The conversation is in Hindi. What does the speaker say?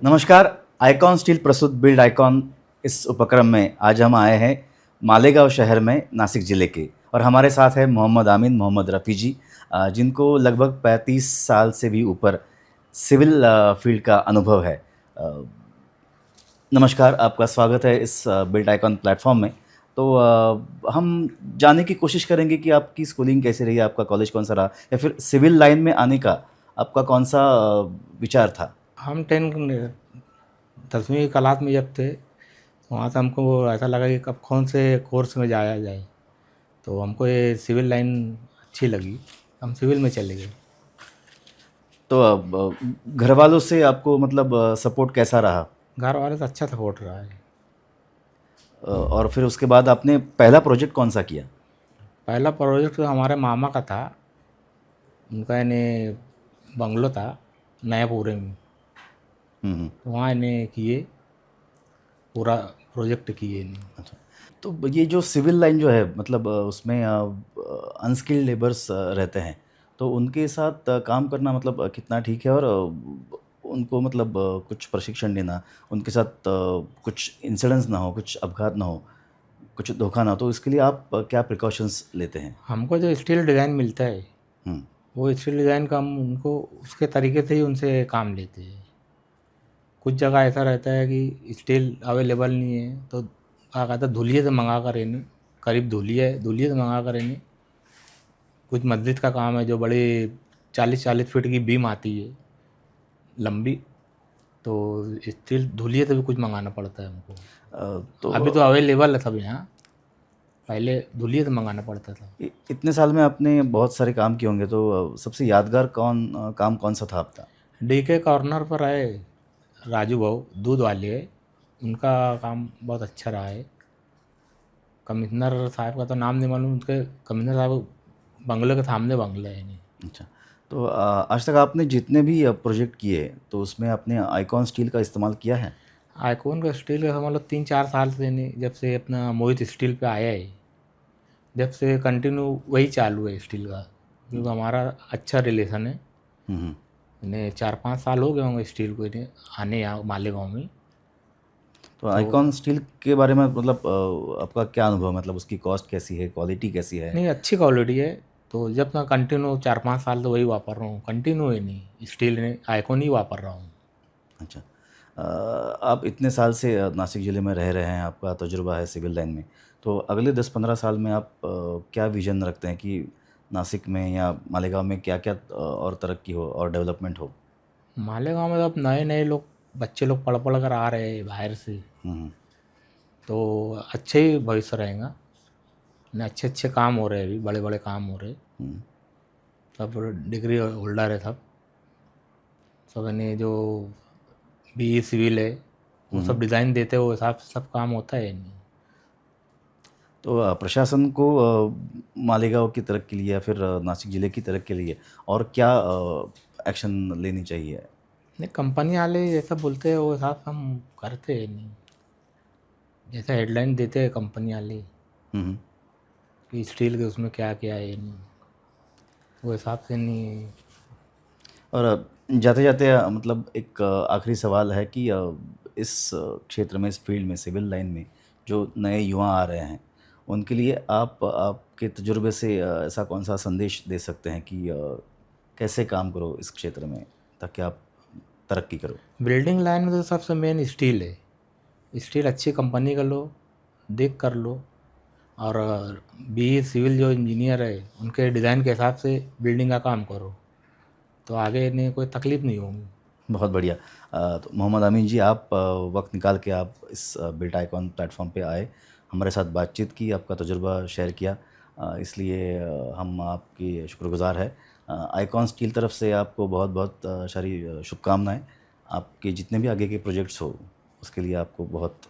नमस्कार। आइकॉन स्टील प्रस्तुत बिल्ड आइकॉन इस उपक्रम में आज हम आए हैं मालेगांव शहर में, नासिक ज़िले के, और हमारे साथ है मोहम्मद आमीन मोहम्मद रफ़ी जी, जिनको लगभग 35 साल से भी ऊपर सिविल फील्ड का अनुभव है। नमस्कार, आपका स्वागत है इस बिल्ड आइकॉन प्लेटफॉर्म में। तो हम जानने की कोशिश करेंगे कि आपकी स्कूलिंग कैसी रही, आपका कॉलेज कौन सा रहा, या फिर सिविल लाइन में आने का आपका कौन सा विचार था? हम 10वीं क्लास में जब थे तो वहाँ से हमको ऐसा लगा कि अब कौन से कोर्स में जाया जाए, तो हमको ये सिविल लाइन अच्छी लगी, हम सिविल में चले गए। तो अब घर वालों से आपको मतलब सपोर्ट कैसा रहा? घर वाले से अच्छा सपोर्ट रहा है। और फिर उसके बाद आपने पहला प्रोजेक्ट कौन सा किया? पहला प्रोजेक्ट तो हमारे मामा का था, उनका यानी बंगलो था नयापुरे में, तो वहाँ इन्हें किए, पूरा प्रोजेक्ट किए इन्हें। अच्छा। तो ये जो सिविल लाइन जो है, मतलब उसमें अनस्किल्ड लेबर्स रहते हैं, तो उनके साथ काम करना मतलब कितना ठीक है? और उनको मतलब कुछ प्रशिक्षण देना, उनके साथ कुछ इंसिडेंट्स ना हो, कुछ अपघात ना हो, कुछ धोखा ना हो, तो इसके लिए आप क्या प्रिकॉशंस लेते हैं? हमको जो स्टील डिज़ाइन मिलता है, हुँ। वो स्टील डिज़ाइन का हम उनको उसके तरीके से ही उनसे काम लेते हैं। कुछ जगह ऐसा रहता है कि स्टील अवेलेबल नहीं है, तो क्या कहता है धुलिये से मंगा कर इन्हें, करीब धुलिये से मंगा कर इन्हें, कुछ मस्जिद का काम है जो बड़ी 40-40 फीट की बीम आती है लंबी, तो स्टील धुलिये से भी कुछ मंगाना पड़ता है हमको। तो अभी तो अवेलेबल है सब यहाँ, पहले धुलिये से मंगाना पड़ता था। इतने साल में आपने बहुत सारे काम किए होंगे, तो सबसे यादगार काम कौन सा था आपका? डीके कॉर्नर पर है राजू भाऊ, दूध वाले है, उनका काम बहुत अच्छा रहा है। कमिश्नर साहब का तो नाम नहीं मालूम, उनके कमिश्नर साहब बंगले के सामने बंगला है नहीं। अच्छा। तो आज तक आपने जितने भी प्रोजेक्ट किए, तो उसमें आपने आइकॉन स्टील का इस्तेमाल किया है? आईकॉन का स्टील का मतलब 3-4 साल से नहीं, जब से अपना मोहित स्टील पे आया है, जब से कंटिन्यू वही चालू है स्टील का, क्योंकि हमारा अच्छा रिलेशन है। हुँ, हुँ। इन्हें 4-5 साल हो गए होंगे स्टील को इन्हें आने यहाँ मालेगांव में। तो तो आइकॉन स्टील के बारे में मतलब आपका क्या अनुभव है? मतलब उसकी कॉस्ट कैसी है, क्वालिटी कैसी है? नहीं, अच्छी क्वालिटी है। तो जब मैं कंटिन्यू 4-5 साल तो वही वापर रहा हूँ, कंटिन्यू ही नहीं स्टील ने आईकॉन ही वापर रहा हूँ। अच्छा। आप इतने साल से नासिक ज़िले में रह रहे हैं, आपका तजुर्बा है सिविल लाइन में, तो अगले 10-15 साल में आप क्या विज़न रखते हैं कि नासिक में या मालेगाँव में क्या-क्या और तरक्की हो और डेवलपमेंट हो? मालेगांव में तो अब नए नए लोग, बच्चे लोग पढ़ पढ़ कर आ रहे हैं बाहर से, हुँ, हुँ। तो अच्छे ही भविष्य रहेगा। न अच्छे अच्छे काम हो रहे हैं, अभी बड़े बड़े काम हो रहे हैं, हुँ। सब डिग्री होल्डर है सब। सब ने जो बीई सिविल है, वो हुँ, सब हुँ। डिज़ाइन देते हैं, वो हिसाब से सब काम होता है नहीं। तो प्रशासन को मालेगाँव की तरक्की के लिए या फिर नासिक ज़िले की तरक्की के लिए और क्या एक्शन लेनी चाहिए? नहीं, कंपनी वाले जैसा बोलते हैं वो हिसाब से हम करते हैं नहीं, जैसा हेडलाइन देते हैं कंपनी वाले हुँ, हुँ। कि स्टील के उसमें क्या क्या है नहीं, वो हिसाब से नहीं। और जाते-जाते मतलब एक आखिरी सवाल है कि इस क्षेत्र में, इस फ़ील्ड में, सिविल लाइन में जो नए युवा आ रहे हैं, उनके लिए आप आपके तजुर्बे से ऐसा कौन-सा संदेश दे सकते हैं कि कैसे काम करो इस क्षेत्र में ताकि आप तरक्की करो? बिल्डिंग लाइन में तो सबसे मेन स्टील है। स्टील अच्छी कंपनी का लो, देख कर लो, और बीई सिविल जो इंजीनियर है उनके डिज़ाइन के हिसाब से बिल्डिंग का काम करो, तो आगे नहीं कोई तकलीफ़ नहीं होगी। बहुत बढ़िया। तो मोहम्मद अमीन जी, आप वक़्त निकाल के आप इस बिल्ट आइकॉन प्लेटफ़ॉर्म पे आए, हमारे साथ बातचीत की, आपका तजुर्बा शेयर किया, इसलिए हम आपके शुक्रगुज़ार हैं। आइकॉन स्टील तरफ से आपको बहुत-बहुत सारी शुभकामनाएँ। आपके जितने भी आगे के प्रोजेक्ट्स हो, उसके लिए आपको बहुत